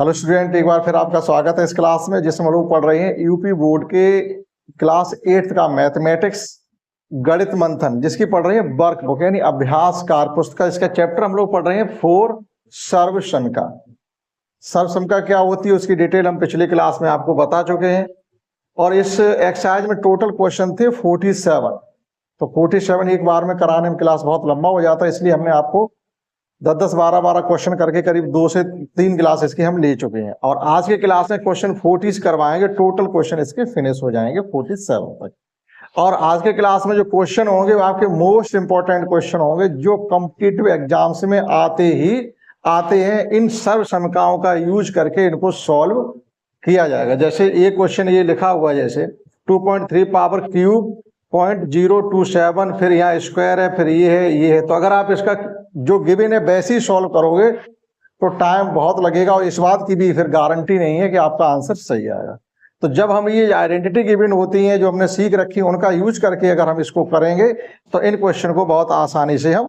Hello student, एक बार फिर आपका स्वागत है इस क्लास में जिसमें हम लोग पढ़ रहे हैं यूपी बोर्ड के क्लास 8th का मैथमेटिक्स गणित मंथन, जिसकी पढ़ रहे हैं वर्क बुक यानी अभ्यासकार पुस्तक। इसका चैप्टर हम लोग पढ़ रहे हैं 4 सर्वसंख्या। सर्वसंख्या क्या होती है उसकी डिटेल हम पिछले क्लास में आपको बता चुके हैं। और इस एक्सरसाइज में टोटल क्वेश्चन थे 47। तो 47 एक बार में कराने में क्लास बहुत लंबा हो जाता है, इसलिए हमने आपको 10-10, 12-12 क्वेश्चन करके करीब 2 से 3 क्लास इसकी हम ले चुके हैं। और आज के क्लास में क्वेश्चन 40 करवाएंगे, टोटल क्वेश्चन इसके फिनिश हो जाएंगे 47 तक। और आज के क्लास में जो क्वेश्चन होंगे वो आपके मोस्ट इंपॉर्टेंट क्वेश्चन होंगे जो कॉम्पिटिटिव एग्जाम्स में आते हैं। इन सर्व समीकरणों का यूज करके इनको सॉल्व किया जाएगा। जैसे एक क्वेश्चन ये लिखा हुआ है, जैसे 2.3 पावर क्यूब 0.027, फिर यहाँ स्क्वायर है, फिर ये है। तो अगर आप इसका जो गिवन है वैसे ही सॉल्व करोगे तो टाइम बहुत लगेगा और इस बात की भी फिर गारंटी नहीं है कि आपका आंसर सही आएगा। तो जब हम ये आइडेंटिटी गिवन होती हैं जो हमने सीख रखी है उनका यूज करके अगर हम इसको करेंगे तो इन क्वेश्चन को बहुत आसानी से हम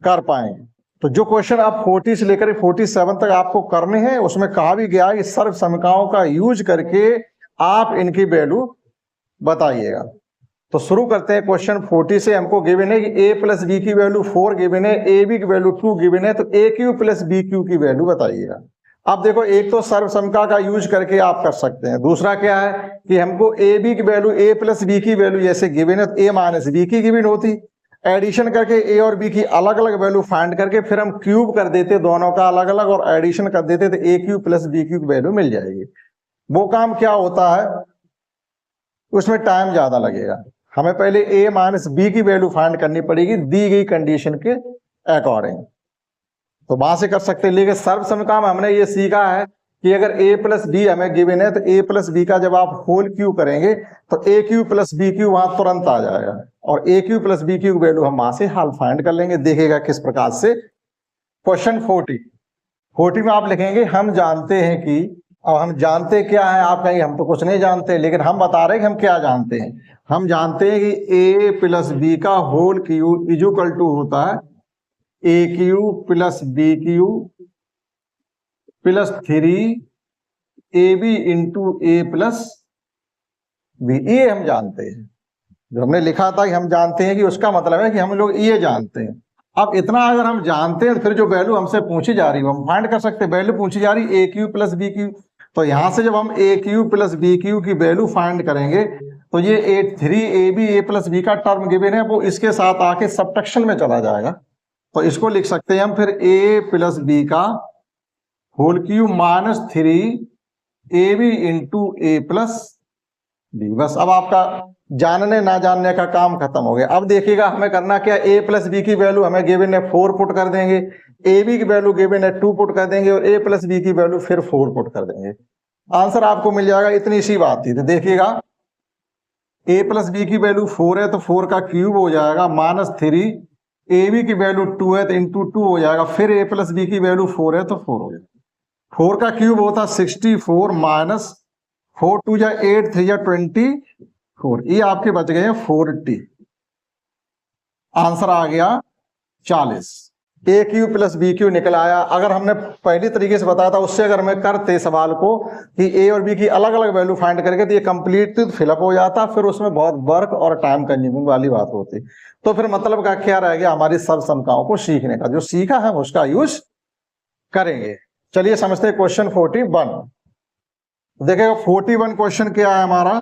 कर पाएंगे। तो जो क्वेश्चन आप 40 से लेकर 47 तक आपको करने हैं उसमें कहा भी गया है कि सर्व समीकरणों का यूज करके आप इनकी वैल्यू बताइएगा। तो शुरू करते हैं क्वेश्चन 40 से। हमको गिवन है कि a प्लस बी की वैल्यू 4 गिवन है, ए बी की वैल्यू 2 गिवन है, तो A cube plus B cube की वैल्यू बताइएगा। अब देखो, एक तो सर्व समीकरण का यूज करके आप कर सकते हैं, दूसरा क्या है कि हमको ए बी की वैल्यू a प्लस बी की वैल्यू जैसे गिवन है तो a माइनस बी की गिवन होती, एडिशन करके a और b की अलग अलग वैल्यू फाइंड करके फिर हम क्यूब कर देते दोनों का अलग अलग और एडिशन कर देते तो a cube plus B cube की वैल्यू मिल जाएगी। वो काम क्या होता है, उसमें टाइम ज्यादा लगेगा। हमें पहले a माइनस बी की वैल्यू फाइंड करनी पड़ेगी दी गई कंडीशन के अकॉर्डिंग। तो वहां से कर सकते हैं, लेकिन सर्व समीकरण में हमने ये सीखा है कि अगर a प्लस बी हमें गिवन है तो a प्लस बी का जब आप होल क्यू करेंगे तो a cube plus B cube वहां तुरंत आ जाएगा और a cube plus B cube value हम वहां से हल फाइंड कर लेंगे। देखिएगा किस प्रकार से। क्वेश्चन 40 में आप लिखेंगे हम जानते हैं कि, अब हम जानते क्या है, आप कहेंगे हम तो कुछ नहीं जानते, लेकिन हम बता रहे हैं कि हम क्या जानते हैं। हम जानते हैं कि a प्लस बी का whole cube is equal to होता है A cube plus B cube plus 3ab into A plus B. ये हम जानते हैं, जो हमने लिखा था कि हम जानते हैं कि उसका मतलब है कि हम लोग ये जानते हैं। अब इतना अगर हम जानते हैं तो फिर जो वैल्यू हमसे पूछी जा रही है हम फाइंड कर सकते हैं। वैल्यू पूछी जा रही है A cube plus B Q, तो यहां से जब हम ए क्यू प्लस बी क्यू की वैल्यू फाइंड करेंगे तो ये 3ab ए प्लस बी का टर्म गिवन है वो इसके साथ आके सबट्रैक्शन में चला जाएगा। तो इसको लिख सकते हैं हम फिर a प्लस बी का whole cube minus 3ab into A plus B. बस अब आपका जानने ना जानने का काम खत्म हो गया। अब देखिएगा हमें करना क्या, a प्लस बी की वैल्यू हमें गिवन है 4 पुट कर देंगे, ab की वैल्यू गिवन है 2 पुट कर देंगे और a प्लस बी की वैल्यू फिर 4 पुट कर देंगे। आंसर आपको मिल जाएगा। इतनी सी बात थी। तो देखिएगा a प्लस बी की वैल्यू 4 है तो 4 का क्यूब हो जाएगा माइनस 3, ab की वैल्यू 2 है तो इंटू 2 हो जाएगा, फिर a प्लस बी की वैल्यू 4 है तो 4 हो जाएगा। 4 का क्यूब होता 64 माइनस 4 2 जा 8 3 जा 24, ये आपके बच गए हैं 40। आंसर आ गया 40। ए क्यू प्लस बी क्यू निकल आया। अगर हमने पहले तरीके से बताया था उससे अगर मैं करते सवाल को कि ए और बी की अलग अलग वैल्यू फाइंड करके तो ये कंप्लीट फिलअप हो जाता, फिर उसमें बहुत वर्क और टाइम कंज्यूमिंग वाली बात होती। तो फिर मतलब का क्या रह गया, हमारी सर्व समीकरणों को सीखने का, जो सीखा है उसका यूज करेंगे। चलिए समझते हैं क्वेश्चन 41। देखिएगा 41 क्वेश्चन क्या है हमारा।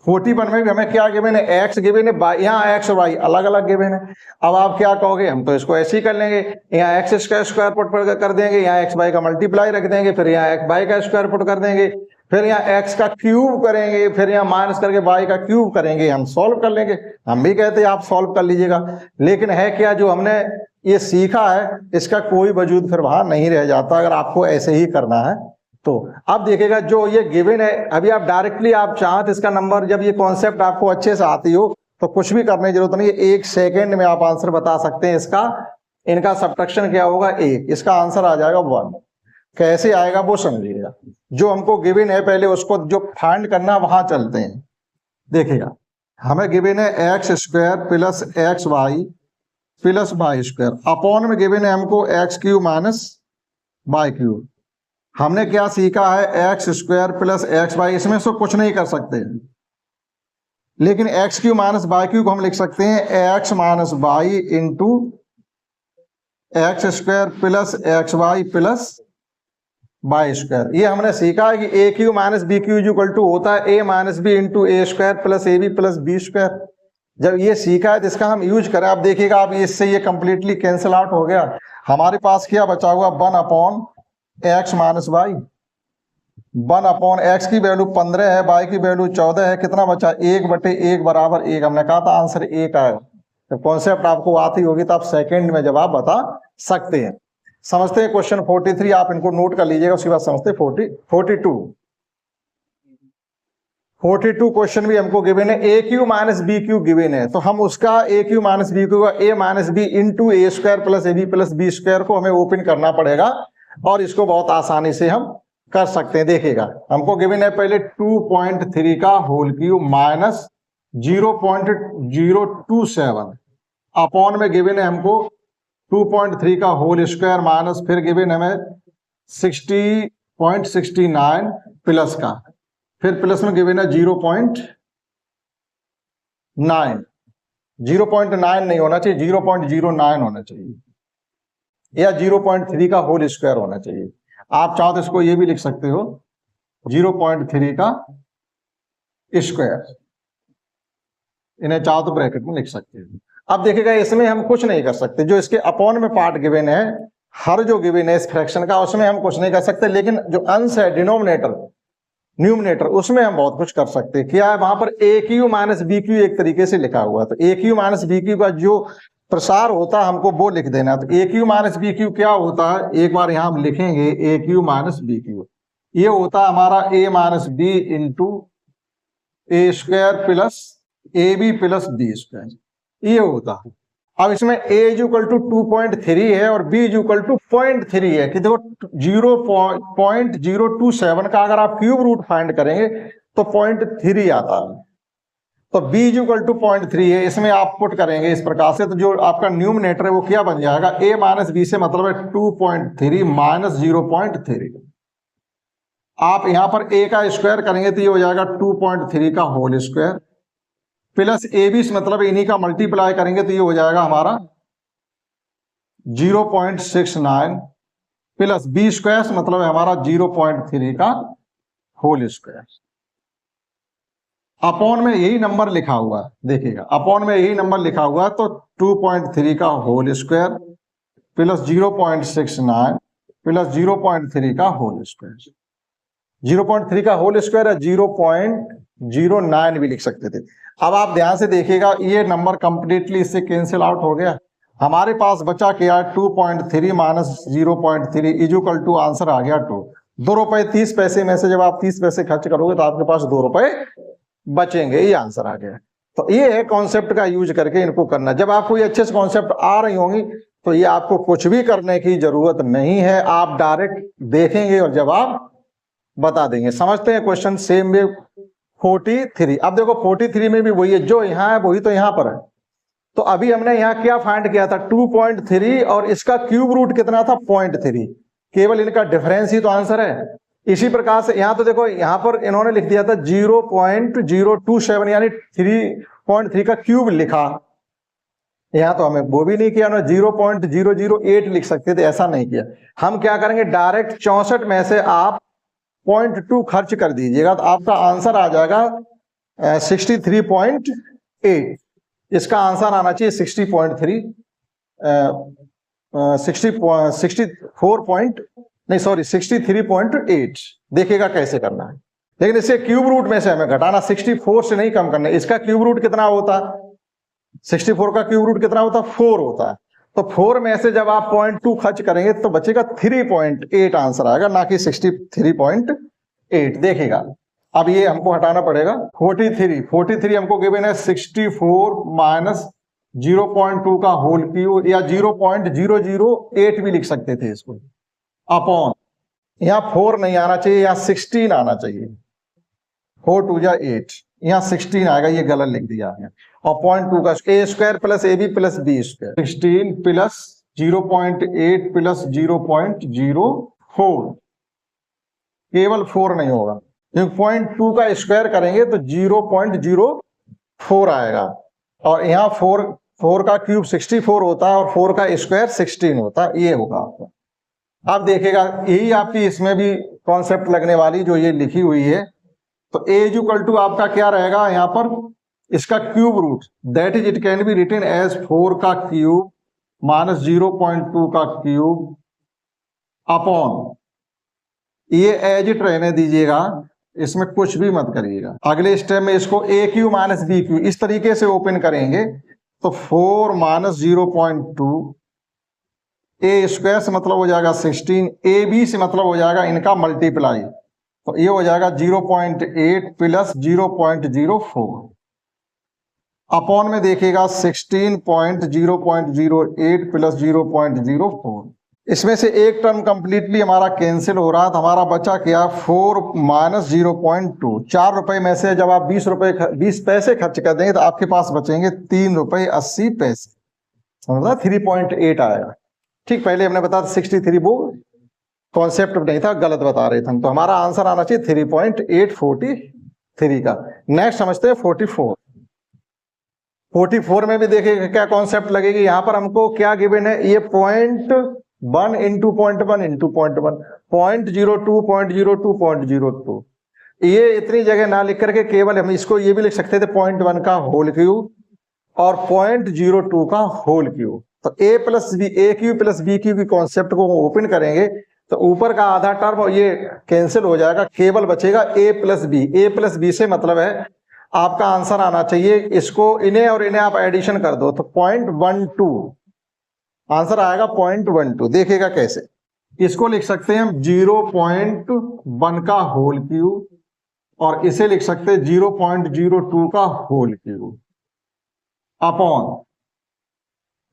41 में भी हमें क्या गिवन है, x गिवन है, यहाँ x और y अलग अलग गिवन है। अब आप क्या कहोगे, हम तो इसको ऐसे ही कर लेंगे, यहाँ x का स्क्वायर पुट कर देंगे, यहाँ x y का मल्टीप्लाई रख देंगे, फिर यहाँ x y का स्क्वायर पुट कर देंगे, फिर यहाँ x का क्यूब करेंगे, फिर यहाँ माइनस करके y का क्यूब करेंगे, हम सॉल्व कर लेंगे। हम भी कहते हैं आप सॉल्व कर लीजिएगा, लेकिन है क्या, जो हमने ये सीखा है इसका कोई वजूद फिर वहां नहीं रह जाता अगर आपको ऐसे ही करना है। तो अब देखिएगा जो ये गिवन है, अभी आप डायरेक्टली आप चाहते इसका नंबर, जब ये कॉन्सेप्ट आपको अच्छे से आती हो तो कुछ भी करने की जरूरत नहीं है, 1 सेकेंड में आप आंसर बता सकते हैं इसका। इनका सबट्रैक्शन क्या होगा 1, इसका आंसर आ जाएगा 1। कैसे आएगा वो समझिएगा। जो हमको गिवन है पहले उसको जो फाइंड करना वहां चलते हैं। देखिएगा हमें गिवन है x square plus x y plus y square, upon में गिवन है हमको x cube minus y cube. हमने क्या सीखा है, x square plus x y, इसमें से कुछ नहीं कर सकते, लेकिन x cube minus y cube को हम लिख सकते हैं x minus y into x square plus x y plus y square. ये हमने सीखा है कि a cube minus B Q equal to होता है A minus B into A square plus A B plus B square. जब ये सीखा है तो इसका हम यूज करें, आप देखिएगा आप इससे ये कंप्लीटली कैंसिल आउट हो गया। हमारे पास क्या बचा हुआ, 1 upon x minus y, 1 upon x की वैल्यू 15 है, वाई की वैल्यू 14 है, कितना बचा 1/1 बराबर 1। हमने कहा था आंसर 1 आएगा। तो कॉन्सेप्ट आपको आती होगी तो आप सेकंड में जवाब बता सकते हैं। समझते हैं क्वेश्चन 43, आप इनको नोट कर लीजिएगा, उसके बाद समझते हैं 42 क्वेश्चन भी हमको गिवन है, A cube minus B cube given है, तो हम उसका A cube minus B cube का A minus B into A square plus A B plus B square को हमें ओपन करना पड़ेगा, और इसको बहुत आसानी से हम कर सकते हैं। देखिएगा हमको गिवन है पहले 2.3 का होल क्यूब माइनस 0.027 अपॉन में गिवन है हमको 2.3 का होल स्क्वायर माइनस फिर गिवन हमें 60.69 प्लस का, फिर प्लस में गिवन है 0.9 नहीं होना चाहिए, 0.09 होना चाहिए, या 0.3 का होल स्क्वायर होना चाहिए। आप चाहो तो इसको ये भी लिख सकते हो 0.3 का स्क्वायर, इन्हें चाहो तो ब्रैकेट में लिख सकते हो। अब देखिएगा इसमें हम कुछ नहीं कर सकते, जो इसके अपॉन में पार्ट गिवन है, हर जो गिवन है इस फ्रैक्शन का, उसमें हम कुछ नहीं कर सकते, लेकिन जो अंश है डिनोमिनेटर न्यूमिनेटर, उसमें हम बहुत कुछ कर सकते हैं। क्या है वहां पर ए क्यू माइनस बी क्यू एक तरीके से लिखा हुआ है, तो A cube minus B cube का जो प्रसार होता है हमको वो लिख देना। तो A cube minus B cube क्या होता है, एक बार यहां हम लिखेंगे A cube minus B cube, ये होता है हमारा A minus B into A square plus A B plus B square, ये होता है। अब इसमें a इक्वल टू 2.3 है और b इक्वल टू 0.3 है, कि देखो 0.027 का अगर आप क्यूब रूट फाइंड करेंगे तो 0.3 आता है, तो b इक्वल टू 0.3 है, इसमें आप पुट करेंगे इस प्रकार से, तो जो आपका न्यूमिनेटर है वो क्या बन जाएगा, a माइनस बी से मतलब है 2.3 माइनस 0.3। आप यहां पर a का स्क्वायर करेंगे तो ये हो जाएगा 2.3 का होल स्क्वायर प्लस ए बी मतलब इन्हीं का मल्टीप्लाई करेंगे तो ये हो जाएगा हमारा 0.69 प्लस बी स्क्वायर मतलब है हमारा 0.3 का होल स्क्वायर। अपॉन में यही नंबर लिखा हुआ है, देखिएगा अपॉन में यही नंबर लिखा हुआ है, तो 2.3 का होल स्क्वायर प्लस 0.69 प्लस 0.3 का होल स्क्वायर। 0.3 का होल स्क्वायर है 0.09 भी लिख सकते थे। अब आप ध्यान से देखिएगा ये नंबर कंप्लीटली इससे कैंसिल आउट हो गया। हमारे पास बचा क्या, 2.3 माइनस 0.3 इक्वल टू आंसर आ गया 2। 2 रुपए 30 पैसे में से जब आप 30 पैसे खर्च करोगे तो आपके पास 2 रुपए बचेंगे, ये आंसर आ गया। तो ये है कॉन्सेप्ट का यूज करके इनको करना। जब आपको ये अच्छे से कॉन्सेप्ट आ रही होंगी तो ये आपको कुछ भी करने की जरूरत नहीं है, आप डायरेक्ट देखेंगे और जवाब बता देंगे। समझते हैं क्वेश्चन सेम वे 43। अब देखो 43 में भी वही है, जो यहाँ है वही तो यहाँ पर है। तो अभी हमने यहाँ क्या फाइंड किया था 2.3 और इसका क्यूब रूट कितना था 0.3, केवल इनका डिफरेंस ही तो आंसर है। इसी प्रकार से यहाँ तो देखो यहाँ पर इन्होंने लिख दिया था 0.027 यानी 3.3 का क्यूब लिखा, यहाँ तो हमें वो भी नहीं किया ना, 0.008 लिख सकते थे, ऐसा नहीं किया। हम क्या करेंगे डायरेक्ट 64 में से आप 0.2 खर्च कर दीजिएगा तो आपका आंसर आ जाएगा 63.8। इसका आंसर आना चाहिए 64 नहीं सॉरी 63.8। देखिएगा कैसे करना है, लेकिन इसे क्यूब रूट में से हमें घटाना, 64 से नहीं कम करना। इसका क्यूब रूट कितना होता है, 64 का क्यूब रूट कितना होता है 4 होता है, तो 4 में से जब आप 0.2 खर्च करेंगे तो बचेगा 3.8 आंसर आएगा, ना कि 63.8। देखिएगा अब ये हमको हटाना पड़ेगा 43 हमको गिवन है 64 माइनस 0.2 का होल क्यूब या 0.008 भी लिख सकते थे इसको, अपॉन यहाँ 4 नहीं आना चाहिए, यहाँ 16 आना चाहिए, 4 2 जा 8, यहाँ 16 आएगा, ये गलत लिख दिया है। और 0.2 का A square plus A B plus B square, 16 plus 0.8 plus 0.04 केवल 4 नहीं होगा, क्योंकि 0.2 का स्क्वायर करेंगे तो 0.04 आएगा, और यहाँ 4 का क्यूब 64 होता है और 4 का स्क्वायर 16 होता है, ये होगा आपका। अब देखिएगा यही आपकी इसमें भी कॉन्सेप्ट लगने वाली जो ये लिखी हुई है, तो a इज इक्वल टू आपका क्या रहेगा यहाँ पर, इसका cube root, that is it can be written as 4 का क्यूब माइनस 0.2 का क्यूब अपॉन, ये एज इट रहने दीजिएगा, इसमें कुछ भी मत करिएगा। अगले स्टेप में इसको ए क्यू माइनस बी क्यू इस तरीके से ओपन करेंगे तो 4 माइनस 0.2, ए स्क्वायर से मतलब हो जाएगा 16, ए बी से मतलब हो जाएगा इनका मल्टीप्लाई, तो ये हो जाएगा 0.8 प्लस 0.04 अपॉन में देखिएगा 16.0.08 प्लस 0.04। इसमें से एक टर्म कंप्लीटली हमारा कैंसिल हो रहा था, हमारा बचा क्या, 4 माइनस 0.2। 4 रुपए में से जब आप 20 पैसे खर्च कर देंगे तो आपके पास बचेंगे 3 रुपए 80 पैसे, समझा, 3.8 आएगा। ठीक, पहले हमने बताया 63, वो कॉन्सेप्ट नहीं था, गलत बता रहे थे हम, तो हमारा आंसर आना चाहिए 3.843 का। नेक्स्ट समझते हैं 44 में भी देखिए क्या कॉन्सेप्ट लगेगी। यहां पर हमको क्या गिवन है, ये 0.1 इंटू 0.1 इंटू 0.1, 0.02 0.02 0.02, ये इतनी जगह ना लिख करके केवल हम इसको ये भी लिख सकते थे 0.1 का होल क्यूब और 0.02 का होल क्यूब। तो ए प्लस बी, ए क्यू प्लस बी क्यू की कॉन्सेप्ट को ओपन करेंगे तो ऊपर का आधा टर्म ये कैंसिल हो जाएगा, केवल बचेगा ए प्लस बी। ए प्लस बी से मतलब है आपका आंसर आना चाहिए, इसको इन्हें और इन्हें आप एडिशन कर दो तो 0.12 आंसर आएगा, 0.12। देखिएगा कैसे, इसको लिख सकते हैं हम 0.1 का होल क्यूब और इसे लिख सकते हैं 0.02 का होल क्यूब अपॉन,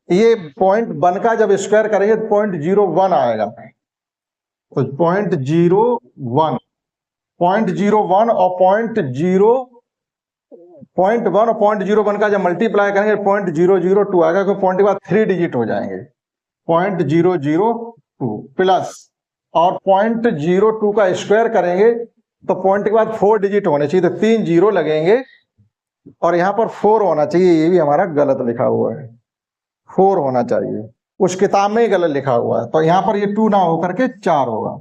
ये 0.1 का जब स्क्वायर करेंगे तो 0.01 आएगा, तो 0.01 और 0.1 का जब मल्टीप्लाई करेंगे 0.002 आएगा, क्योंकि पॉइंट के बाद 3 डिजिट हो जाएंगे, 0.002 प्लस और 0.02 का स्क्वायर करेंगे तो पॉइंट के बाद 4 डिजिट होने चाहिए, तो 3 जीरो लगेंगे और यहां पर 4 होना चाहिए, ये भी हमारा गलत लिखा हुआ है, 4 होना चाहिए, उस किताब में ही गलत लिखा हुआ है, तो यहां पर ये 2 ना होकर के 4 होगा,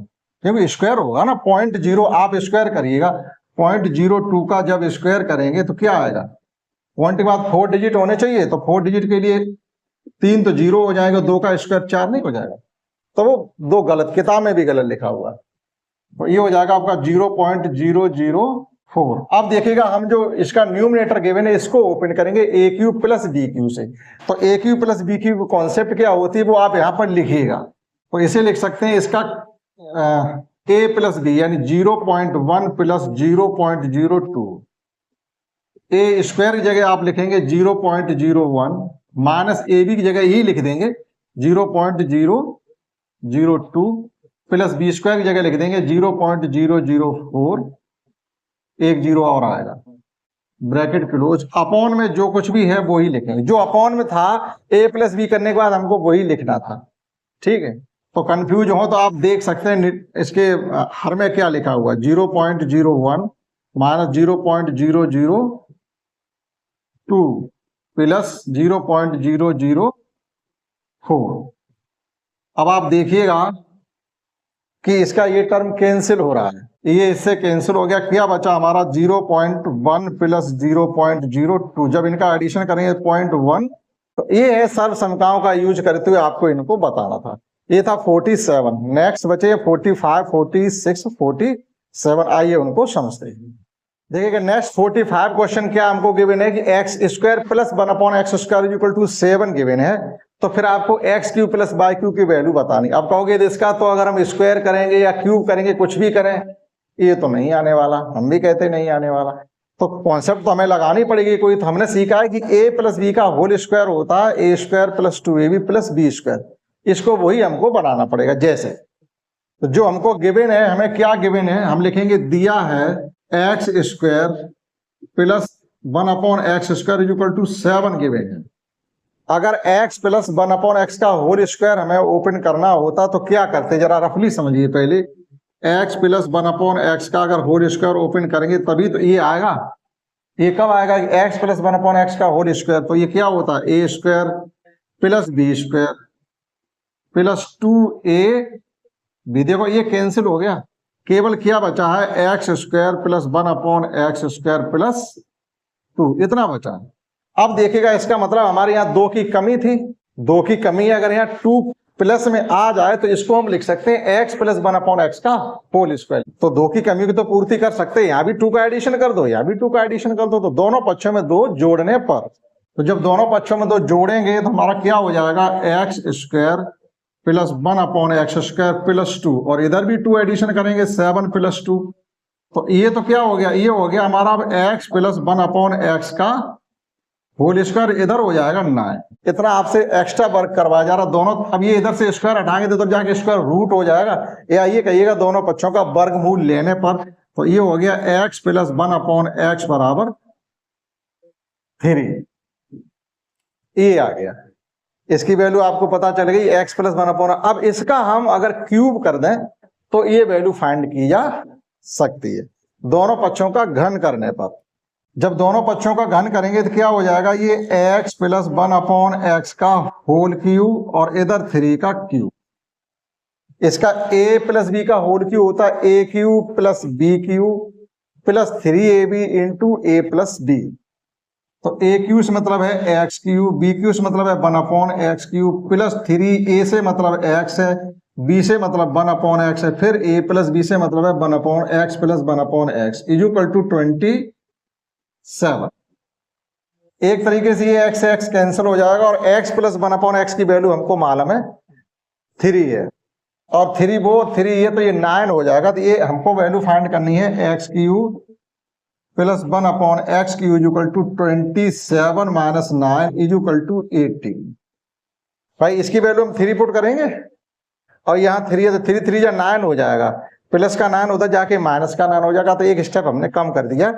क्योंकि स्क्वायर होगा ना, 0.0 आप स्क्वायर करिएगा, 0.02 का जब स्क्वायर करेंगे तो क्या आएगा, पॉइंट के बाद 4 डिजिट होने चाहिए, तो 4 डिजिट के लिए 3 तो 0 हो जाएगा, 2 का स्क्वायर 4 नहीं हो जाएगा, तो वो 2 गलत, किताब में भी गलत लिखा हुआ है, तो ये हो जाएगा आपका 0.004। अब देखिएगा हम जो इसका न्यूमरेटर गिवन है इसको ओपन करेंगे A cube plus B cube से, तो A cube plus B cube concept क्या होती है वो आप यहां पर लिखिएगा, तो इसे लिख सकते हैं इसका ए प्लस बी यानी 0.1 प्लस 0.02, ए स्क्वायर की जगह आप लिखेंगे 0.01 माइनस ए बी की जगह यही लिख देंगे 0.002 प्लस बी स्क्वायर की जगह लिख देंगे 0.004, एक जीरो और आएगा, ब्रैकेट क्लोज, अपॉन में जो कुछ भी है वो ही लिखेंगे, जो अपॉन में था ए प्लस बी करने के बाद हमको वही लिखना था, ठीक है। तो कंफ्यूज हो तो आप देख सकते हैं इसके हर में क्या लिखा हुआ है, 0.01 माइनस 0.002 प्लस 0.004। अब आप देखिएगा कि इसका ये टर्म कैंसिल हो रहा है, ये इससे कैंसिल हो गया, क्या बचा हमारा 0.1 प्लस 0.02, जब इनका एडिशन करेंगे 0.1, तो ये है सर्व संख्याओं का यूज करते हुए आपको इनको बताना था। ये था 47, नेक्स्ट बचे 45, 46, 47, आइए उनको समझते हैं। देखिएगा नेक्स्ट 45 क्वेश्चन क्या हमको गिवन है कि x square plus 1/x² equal to 7 given है, तो फिर आपको x cube plus y cube की वैल्यू बतानी। अब कहोगे इसका तो अगर हम स्क्वायर करेंगे या क्यूब करेंगे कुछ भी करें ये तो नहीं आने वाला, हम भी कहते नहीं आने वाला, तो कॉन्सेप्ट तो हमें लगानी पड़ेगी कोई। तो हमने सीखा है कि ए प्लस बी का होल स्क्वायर होता है A square plus 2ab plus B square, इसको वही हमको बनाना पड़ेगा। जैसे तो जो हमको गिवन है, हमें क्या गिवन है, हम लिखेंगे दिया है x square plus 1/x² equal to 7 given है। अगर x प्लस 1/x का होल स्क्वायर हमें ओपन करना होता तो क्या करते, जरा रफली समझिए पहले। एक्स प्लस 1/x का अगर होल स्क्वायर ओपन करेंगे तभी तो ये आएगा। ये कब आएगा? एक्स प्लस 1/x का होल स्क्वायर। तो ये क्या होता है? A square plus B square plus 2ab। देखो ये कैंसिल हो गया, केवल क्या बचा है? X square plus 1/x square plus 2, इतना बचा है। अब देखिएगा, इसका मतलब हमारे यहाँ 2 की कमी थी, 2 की कमी अगर यहाँ 2 प्लस में आ जाए तो इसको हम लिख सकते हैं एक्स प्लस 1/x का होल स्क्वायर। तो 2 की कमी की तो पूर्ति कर सकते हैं, यहाँ भी 2 का एडिशन कर दो, यहाँ भी 2 का एडिशन कर दो। तो दोनों पक्षों में 2 जोड़ने पर, तो जब दोनों पक्षों में 2 जोड़ेंगे तो हमारा क्या हो जाएगा? X square plus 1/x square plus 2, और इधर भी 2 एडिशन करेंगे 7 प्लस 2। तो ये तो क्या हो गया? ये हो गया हमारा अब एक्स प्लस 1/x का होल स्क्वायर, इधर हो जाएगा 9। इतना आपसे एक्स्ट्रा वर्क करवाया जा रहा दोनों। अब ये इधर से स्क्वायर हटाएंगे तो इधर जाके स्क्वायर रूट हो जाएगा। या ये कहिएगा दोनों पक्षों का वर्गमूल लेने पर, तो ये हो गया एक्स प्लस 1/x बराबर 3। ये आ गया, इसकी वैल्यू आपको पता चल गई एक्स प्लस 1/। अब इसका हम अगर क्यूब कर दें तो ये वैल्यू फाइंड की जा सकती है दोनों पक्षों का घन करने पर। जब दोनों पक्षों का घन करेंगे तो क्या हो जाएगा? ये एक्स प्लस 1/x का होल क्यूब और इधर 3 का क्यूब। इसका a प्लस बी का होल क्यूब होता है a cube plus b cube plus 3ab into a plus b. तो a क्यूब से मतलब है एक्स क्यूब, b क्यूब से मतलब है 1/x क्यूब प्लस 3a से मतलब x है, b से मतलब 1/x है, फिर a प्लस b से मतलब है 1/x plus 1/x is equal to 27। एक तरीके से ये x कैंसिल हो जाएगा और x प्लस 1/x की वैल्यू हमको मालूम है 3 है, और 3 वो 3 ये तो ये 9 हो जाएगा। तो ये हमको वैल्यू फाइंड करनी है x cube plus 1/x cube is equal to 27 minus 9 is equal to 18। भाई इसकी वैल्यू हम 3 पुट करेंगे और यहाँ 3 है तो 3 3 या 9 हो जाएगा, प्लस का 9 उधर जाके माइनस का 9 हो जाएगा। तो एक स्टेप हमने कम कर दिया,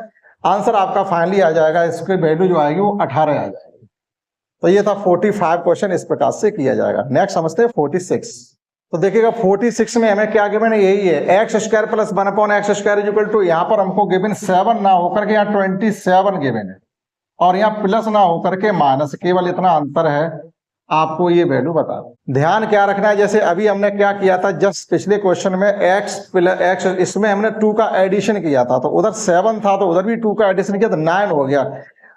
आंसर आपका फाइनली आ जाएगा, इसकी वैल्यू जो आएगी वो 18 आ जाएगी। तो ये था 45 क्वेश्चन, इस प्रकार से किया जाएगा। नेक्स्ट समझते हैं 46। तो देखिएगा 46 में हमें क्या गिवन है? यही है x square plus 1/x square is equal to, यहाँ पर हमको गिवन 7 ना होकर के यहाँ 27 गिवन है, और यहाँ प्लस ना होकर के माइनस, केवल इतना अंतर है। आपको ये वैल्यू बता दो। ध्यान क्या रखना है, जैसे अभी हमने क्या किया था जस्ट पिछले क्वेश्चन में एक्स प्लस एक्स, इसमें हमने 2 का एडिशन किया था, तो उधर 7 था तो उधर भी 2 का एडिशन किया तो 9 हो गया।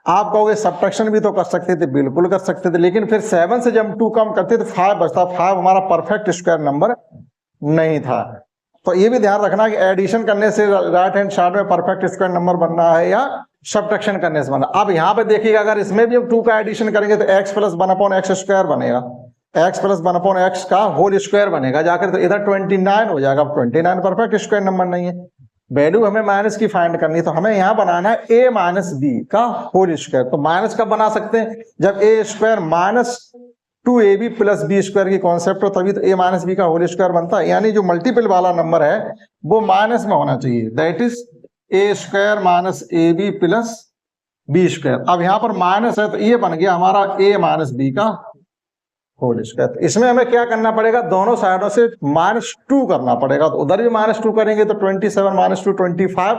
आप कहोगे सब्ट्रैक्शन भी तो कर सकते थे, बिल्कुल कर सकते थे, लेकिन फिर 7 से जब हम 2 कम करते तो 5 बचता। 5 हमारा परफेक्ट स्क्वायर नंबर नहीं था। तो ये भी ध्यान रखना कि एडिशन करने से राइट हैंड साइड में परफेक्ट स्क्वायर नंबर बनना है या सब्ट्रैक्शन करने से बनना। अब यहाँ पे देखिएगा, अगर इसमें भी हम 2 का एडिशन करेंगे तो x प्लस 1/x स्क्वायर बनेगा, x प्लस 1/x का होल स्क्वायर बनेगा जाकर, तो इधर 29 हो जाएगा। 29 परफेक्ट स्क्वायर नंबर नहीं है, वैल्यू हमें माइनस की फाइंड करनी है, तो हमें यहाँ बनाना है a माइनस बी का होल स्क्वायर। तो माइनस कब बना सकते हैं? जब a square minus 2ab plus B square की कॉन्सेप्ट हो, तभी तो a माइनस बी का होल स्क्वायर बनता है। यानी जो मल्टीपल वाला नंबर है वो माइनस में होना चाहिए, that is a square minus ab plus B square. अब यहाँ पर माइनस है तो ये बन गया हमारा a माइनस बी का होल स्क्वायर। तो इसमें हमें क्या करना पड़ेगा? दोनों साइडों से -2 करना पड़ेगा। तो उधर भी -2 करेंगे तो 27 माइनस 2 25,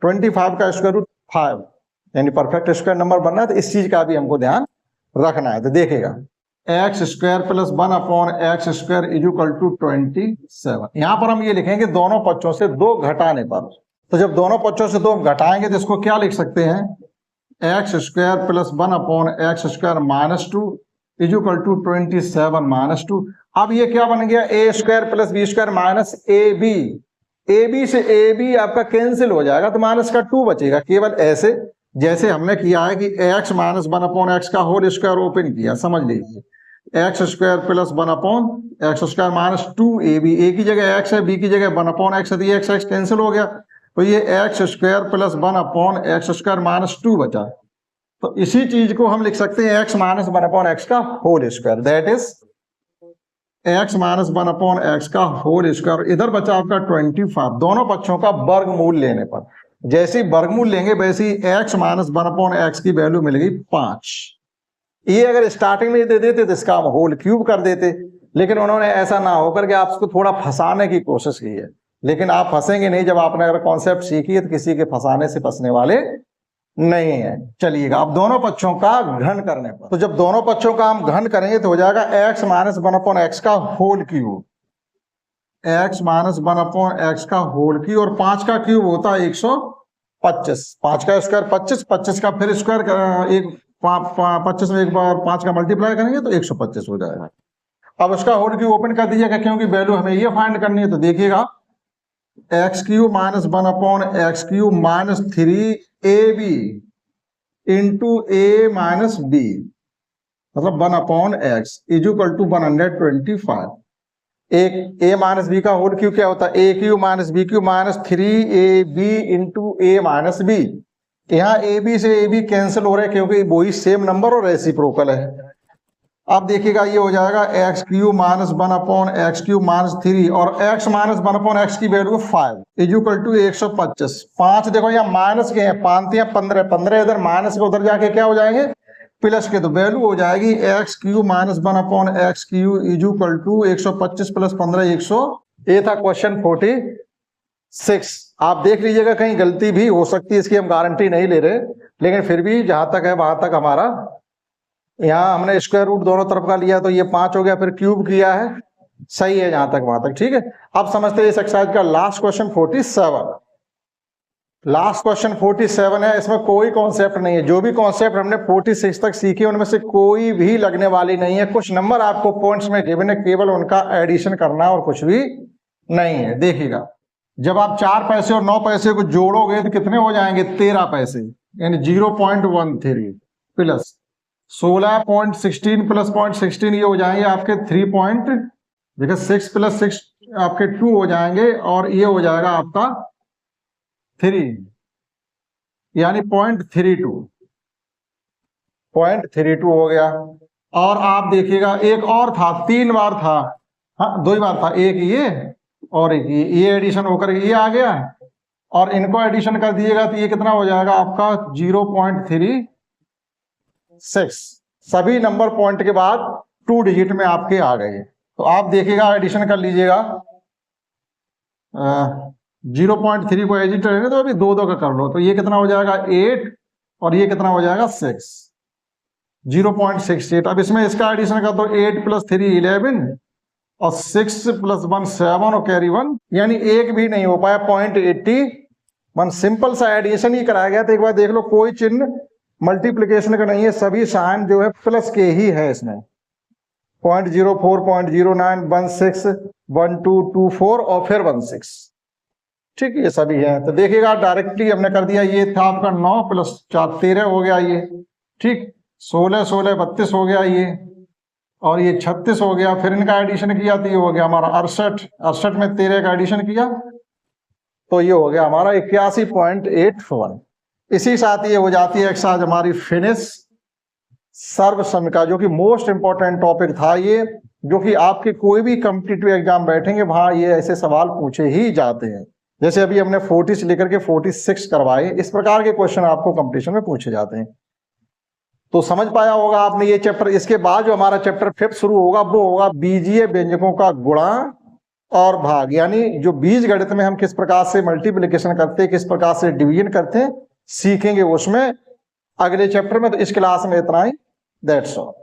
25 का स्क्वायर रूट 5, यानी परफेक्ट स्क्वायर नंबर बनना है। तो इस चीज का भी हमको ध्यान रखना है। तो देखिएगा x square plus 1/x square is equal to 27। यहाँ पर हम ये लिखेंगे दोनों पक्षों से 2 घटाने पर। तो जब दोनों पक्षों से 2 घटाएंगे तो इसको क्या लिख सकते हैं? X square plus 1/x square minus 2 is equal to 27 minus 2। अब ये क्या बन गया? a square plus B square minus ab। ab से ab आपका कैंसिल हो जाएगा तो माइनस का 2 बचेगा। केवल ऐसे जैसे हमने किया है कि x माइनस 1/x का होल स्क्वायर ओपन किया, समझ लीजिए x square plus 1/x square minus 2ab, a की जगह x है, b की जगह 1/x है, तो ये x कैंसिल हो गया, तो ये x square plus 1/x square minus 2 बचा। तो इसी चीज को हम लिख सकते हैं x माइनस 1/x का whole square, that is x minus 1/x का होल स्क्वायर। इधर बचा आपका 25। दोनों पक्षों का वर्गमूल लेने पर, जैसे ही वर्गमूल लेंगे वैसे ही x माइनस 1/x की वैल्यू मिलेगी 5। ये अगर स्टार्टिंग में दे देते तो इसका हम होल क्यूब कर देते, लेकिन उन्होंने ऐसा ना होकर के आपको थोड़ा फंसाने की कोशिश की है। लेकिन आप फंसेंगे नहीं, जब आपने अगर कॉन्सेप्ट सीखी है तो किसी के फंसाने से फंसने वाले नहीं है। चलिएगा, अब दोनों पक्षों का घन करने पर, तो जब दोनों पक्षों का हम घन करेंगे तो हो जाएगा x माइनस 1/x का whole cube, x minus 1/x का होल क्यूब, और 5 का क्यूब होता है 125, 5 का स्क्वायर 25, 25 का फिर स्क्वायर एक 25 में एक बार 5 का मल्टीप्लाई करेंगे तो 125 हो जाएगा। अब उसका होल क्यूब ओपन कर दीजिएगा, क्योंकि वैल्यू हमें ये फाइंड करनी है। तो देखिएगा x cube minus 1/x cube minus 3ab into a minus b, मतलब 1/x इज इक्वल टू 125। एक a माइनस बी का होल क्यूब क्या होता है, a cube minus b cube minus 3ab into a minus b। यहाँ ab से ab cancel हो रहे हैं क्योंकि वही सेम नंबर और रेसिप्रोकल है। अब देखिएगा ये हो जाएगा x cube minus 1/x cube minus 3, और x माइनस 1/x की वैल्यू 5 इज इक्वल टू 125। 5 देखो यहाँ माइनस के हैं, 5 या 15, 15 इधर माइनस के उधर जाके क्या हो जाएंगे, प्लस के, तो वैल्यू हो जाएगी x cube minus 1/x cube is equal to 125 plus 15 100। ये था क्वेश्चन 46। आप देख लीजिएगा, कहीं गलती भी हो सकती है, इसकी हम गारंटी नहीं ले रहे, लेकिन फिर भी जहां तक है वहां तक हमारा, यहाँ हमने स्क्वायर रूट दोनों तरफ का लिया तो ये 5 हो गया, फिर क्यूब किया है, सही है जहां तक वहां तक, ठीक है। अब समझते हैं इस एक्सरसाइज का लास्ट क्वेश्चन 47। लास्ट क्वेश्चन 47 है, इसमें कोई कॉन्सेप्ट नहीं है। जो भी कॉन्सेप्ट हमने 46 तक सीखे उनमें से कोई भी लगने वाली नहीं है। कुछ नंबर आपको पॉइंट्स में गिवन है, केवल उनका एडिशन करना है और कुछ भी नहीं है। देखिएगा, जब आप 4 पैसे और 9 पैसे को जोड़ोगे तो कितने हो जाएंगे, 13 पैसे, यानी 0.13 प्लस 16.16 प्लस 0.16 ये हो जाएंगे आपके 3.6 प्लस 6 आपके 2 हो जाएंगे, और ये हो जाएगा आपका 3, यानी 0.32 हो गया। और आप देखिएगा एक और था, 3 बार था, हाँ 2 ही बार था, एक ये और एक ये एडिशन होकर ये आ गया, और इनको एडिशन कर दिएगा तो ये कितना हो जाएगा आपका 0.36। सभी नंबर पॉइंट के बाद 2 डिजिट में आपके आ गए। तो आप देखिएगा, एडिशन कर लीजिएगा, 0.3 को एडिट करेंगे तो अभी 2 का कर लो, तो ये कितना हो जाएगा 8, और ये कितना हो जाएगा 6, 0.68। अब इसमें इसका एडिशन कर दो, 8 प्लस 3 11, और 6 प्लस 1 7, और कैरी 1, यानी एक भी नहीं हो पाया, 0.81। सिंपल सा एडिशन ही कराया गया था। एक बार देख लो, कोई चिन्ह मल्टीप्लिकेशन का नहीं है, सभी साइन जो है प्लस के ही है इसमें। 0.04 0.09 16 1224 और फिर 16, ठीक है, ये सभी है। तो देखिएगा डायरेक्टली हमने कर दिया, ये था आपका 9 प्लस 4 13 हो गया ये, ठीक, 16 16 32 हो गया ये, और ये 36 हो गया। फिर इनका एडिशन किया तो ये हो गया हमारा 68, 68 में 13 का एडिशन किया तो ये हो गया हमारा 81.81। इसी साथ ये हो जाती है एक्सरसाइज हमारी फिनिश। सर्व समीकरण, जो कि मोस्ट इंपॉर्टेंट टॉपिक था ये, जो कि आपके कोई भी कॉम्पिटिटिव एग्जाम बैठेंगे वहां ये ऐसे सवाल पूछे ही जाते हैं। जैसे अभी हमने 40 से लेकर के 46 करवाए, इस प्रकार के क्वेश्चन आपको कंपटीशन में पूछे जाते हैं। तो समझ पाया होगा आपने ये चैप्टर। इसके बाद जो हमारा चैप्टर 5 शुरू होगा वो होगा बीजीय व्यंजकों का गुणा और भाग, यानी जो बीज गणित में हम किस प्रकार से मल्टीप्लिकेशन करते हैं, किस प्रकार से डिवीजन करते हैं, सीखेंगे उसमें अगले चैप्टर में। तो इस क्लास में इतना ही, दैट्स ऑल।